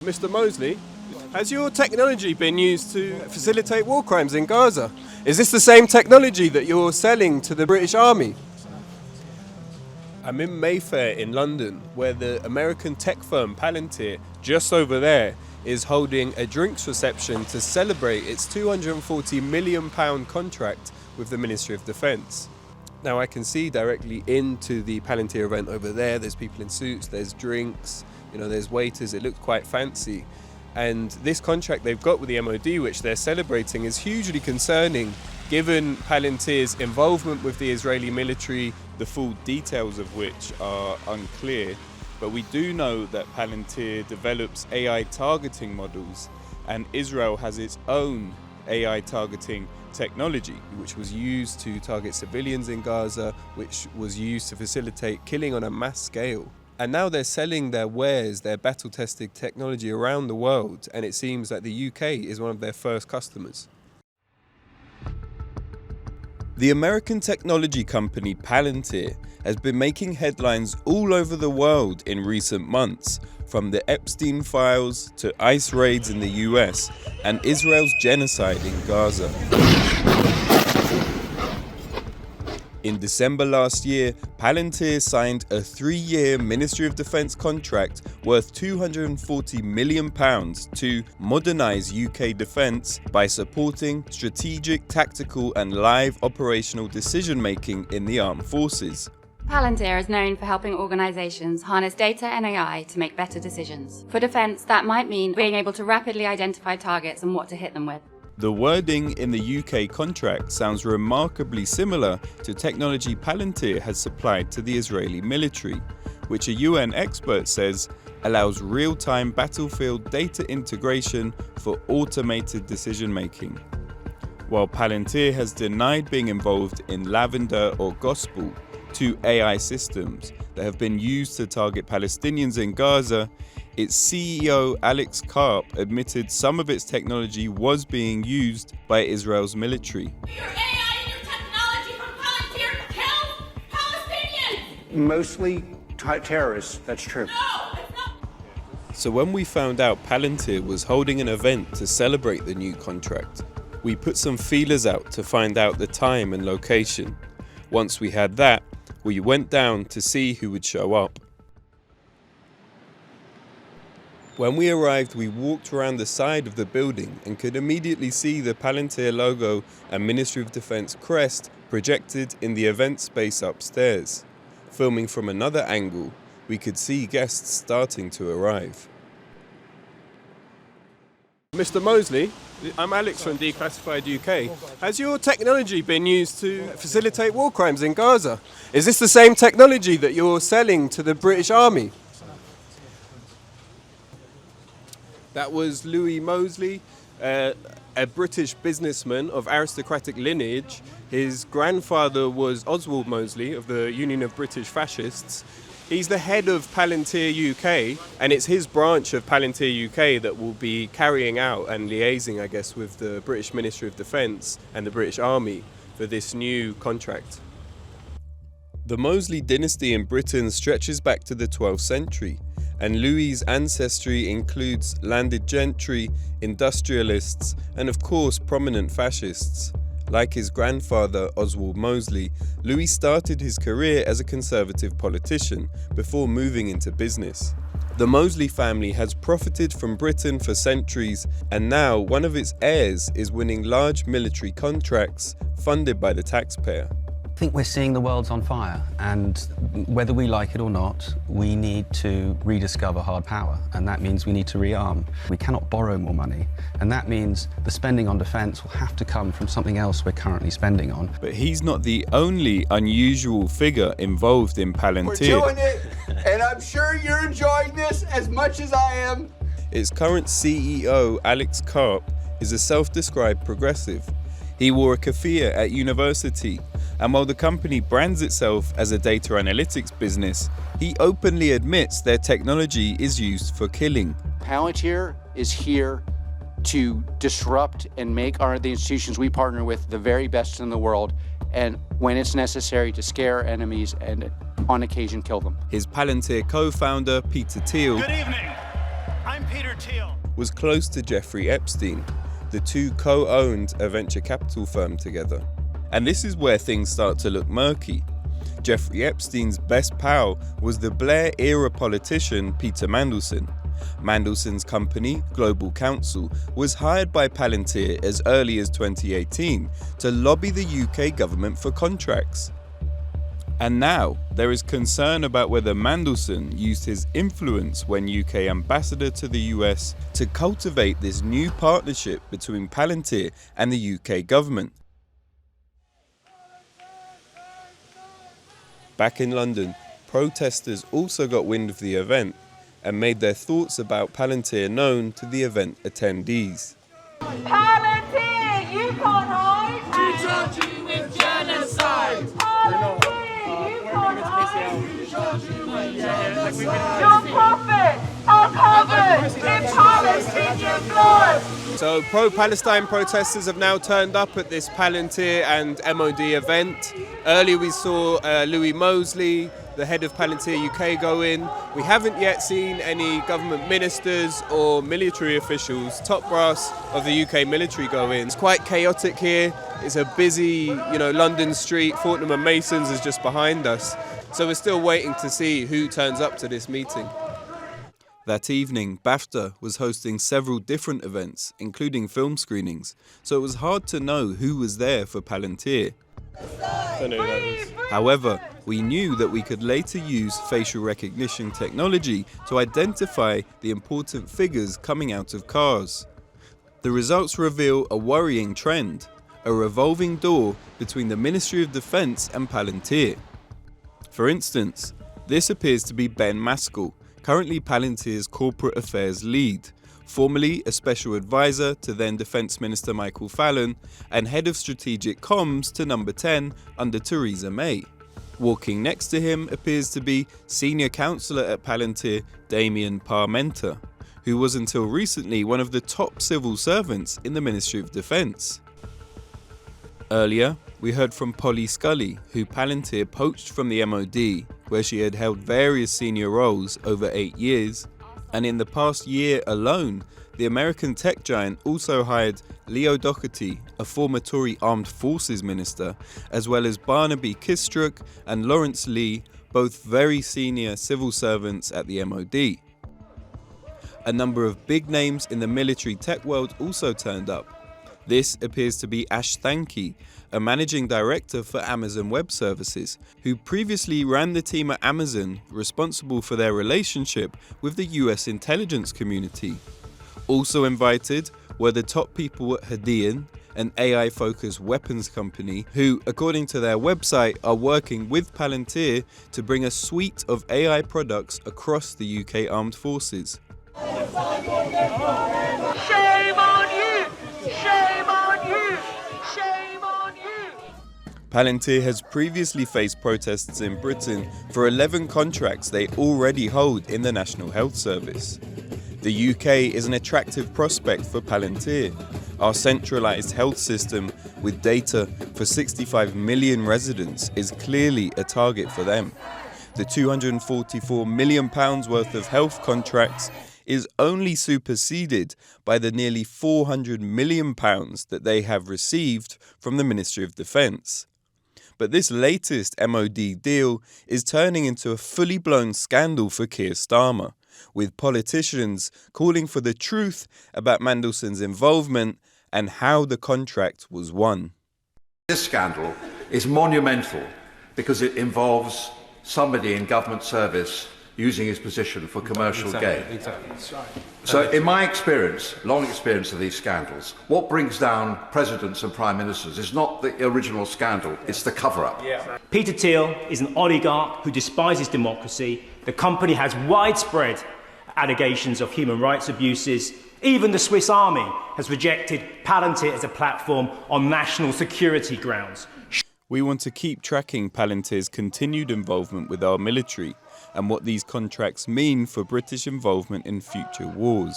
Mr. Mosley, has your technology been used to facilitate war crimes in Gaza? Is this the same technology that you're selling to the British Army? I'm in Mayfair in London, where the American tech firm Palantir, just over there, is holding a drinks reception to celebrate its £240 million contract with the Ministry of Defence. Now I can see directly into the Palantir event over there. There's people in suits, there's drinks, there's waiters. It looks quite fancy. And this contract they've got with the MOD, which they're celebrating, is hugely concerning given Palantir's involvement with the Israeli military, the full details of which are unclear. But we do know that Palantir develops AI targeting models, and Israel has its own AI targeting technology, which was used to target civilians in Gaza, which was used to facilitate killing on a mass scale. And now they're selling their wares, their battle-tested technology around the world, and it seems that the UK is one of their first customers. The American technology company Palantir has been making headlines all over the world in recent months, from the Epstein files to ICE raids in the US and Israel's genocide in Gaza. In December last year, Palantir signed a 3-year Ministry of Defence contract worth £240 million to modernise UK defence by supporting strategic, tactical and live operational decision-making in the armed forces. Palantir is known for helping organisations harness data and AI to make better decisions. For defence, that might mean being able to rapidly identify targets and what to hit them with. The wording in the UK contract sounds remarkably similar to technology Palantir has supplied to the Israeli military, which a UN expert says allows real-time battlefield data integration for automated decision-making. While Palantir has denied being involved in Lavender or Gospel, two AI systems that have been used to target Palestinians in Gaza, its CEO Alex Karp admitted some of its technology was being used by Israel's military. Your AI and your technology from Palantir kills Palestinians! Mostly terrorists, that's true. No, it's not. So when we found out Palantir was holding an event to celebrate the new contract, we put some feelers out to find out the time and location. Once we had that, we went down to see who would show up. When we arrived, we walked around the side of the building and could immediately see the Palantir logo and Ministry of Defence crest projected in the event space upstairs. Filming from another angle, we could see guests starting to arrive. Mr. Mosley, I'm Alex from Declassified UK. Has your technology been used to facilitate war crimes in Gaza? Is this the same technology that you're selling to the British Army? That was Mosley, a British businessman of aristocratic lineage. His grandfather was Oswald Mosley of the Union of British Fascists. He's the head of Palantir UK, and it's his branch of Palantir UK that will be carrying out and liaising, I guess, with the British Ministry of Defence and the British Army for this new contract. The Mosley dynasty in Britain stretches back to the 12th century, and Louis's ancestry includes landed gentry, industrialists, and of course prominent fascists. Like his grandfather Oswald Mosley, Louis started his career as a conservative politician before moving into business. The Mosley family has profited from Britain for centuries, and now one of its heirs is winning large military contracts funded by the taxpayer. I think we're seeing the world's on fire, and whether we like it or not, we need to rediscover hard power, and that means we need to rearm. We cannot borrow more money, and that means the spending on defence will have to come from something else we're currently spending on. But he's not the only unusual figure involved in Palantir. We're doing it, and I'm sure you're enjoying this as much as I am. Its current CEO, Alex Karp, is a self-described progressive. He wore a keffiyeh at university, and while the company brands itself as a data analytics business, he openly admits their technology is used for killing. Palantir is here to disrupt and make the institutions we partner with the very best in the world, and when it's necessary, to scare enemies and on occasion kill them. His Palantir co-founder, Peter Thiel, Good evening. I'm was close to Jeffrey Epstein. The two co-owned a venture capital firm together. And this is where things start to look murky. Jeffrey Epstein's best pal was the Blair-era politician Peter Mandelson. Mandelson's company, Global Counsel, was hired by Palantir as early as 2018 to lobby the UK government for contracts. And now, there is concern about whether Mandelson used his influence when UK ambassador to the US to cultivate this new partnership between Palantir and the UK government. Back in London, protesters also got wind of the event and made their thoughts about Palantir known to the event attendees. Palantir, you can't hide. We charge you with genocide. Palantir, you can't hide. Your profits are covered in Palestinian blood. So pro-Palestine protesters have now turned up at this Palantir and MOD event. Earlier we saw Louis Mosley, the head of Palantir UK, go in. We haven't yet seen any government ministers or military officials, top brass of the UK military, go in. It's quite chaotic here. It's a busy, London street. Fortnum and Masons is just behind us. So we're still waiting to see who turns up to this meeting. That evening, BAFTA was hosting several different events, including film screenings, so it was hard to know who was there for Palantir. However, we knew that we could later use facial recognition technology to identify the important figures coming out of cars. The results reveal a worrying trend, a revolving door between the Ministry of Defence and Palantir. For instance, this appears to be Ben Maskell, currently Palantir's corporate affairs lead, formerly a special advisor to then Defence Minister Michael Fallon and head of strategic comms to number 10 under Theresa May. Walking next to him appears to be senior counsellor at Palantir Damien Parmenter, who was until recently one of the top civil servants in the Ministry of Defence. Earlier, we heard from Polly Scully, who Palantir poached from the MOD, where she had held various senior roles over 8 years, and in the past year alone, the American tech giant also hired Leo Doherty, a former Tory Armed Forces minister, as well as Barnaby Kistruck and Lawrence Lee, both very senior civil servants at the MOD. A number of big names in the military tech world also turned up. This appears to be Ash Thankey, a managing director for Amazon Web Services, who previously ran the team at Amazon responsible for their relationship with the US intelligence community. Also invited were the top people at Hadean, an AI-focused weapons company, who, according to their website, are working with Palantir to bring a suite of AI products across the UK Armed Forces. Shame on you! Shame on you! Shame on you! Palantir has previously faced protests in Britain for 11 contracts they already hold in the National Health Service. The UK is an attractive prospect for Palantir. Our centralised health system with data for 65 million residents is clearly a target for them. The £244 million worth of health contracts is only superseded by the nearly £400 million that they have received from the Ministry of Defence. But this latest MOD deal is turning into a fully blown scandal for Keir Starmer, with politicians calling for the truth about Mandelson's involvement and how the contract was won. This scandal is monumental because it involves somebody in government service using his position for commercial gain. So in my experience, long experience of these scandals, what brings down presidents and prime ministers is not the original scandal, it's the cover-up. Peter Thiel is an oligarch who despises democracy. The company has widespread allegations of human rights abuses. Even the Swiss Army has rejected Palantir as a platform on national security grounds. We want to keep tracking Palantir's continued involvement with our military and what these contracts mean for British involvement in future wars.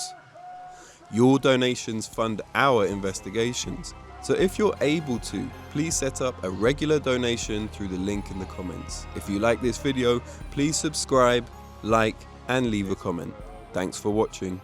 Your donations fund our investigations, so if you're able to, please set up a regular donation through the link in the comments. If you like this video, please subscribe, like, and leave a comment. Thanks for watching.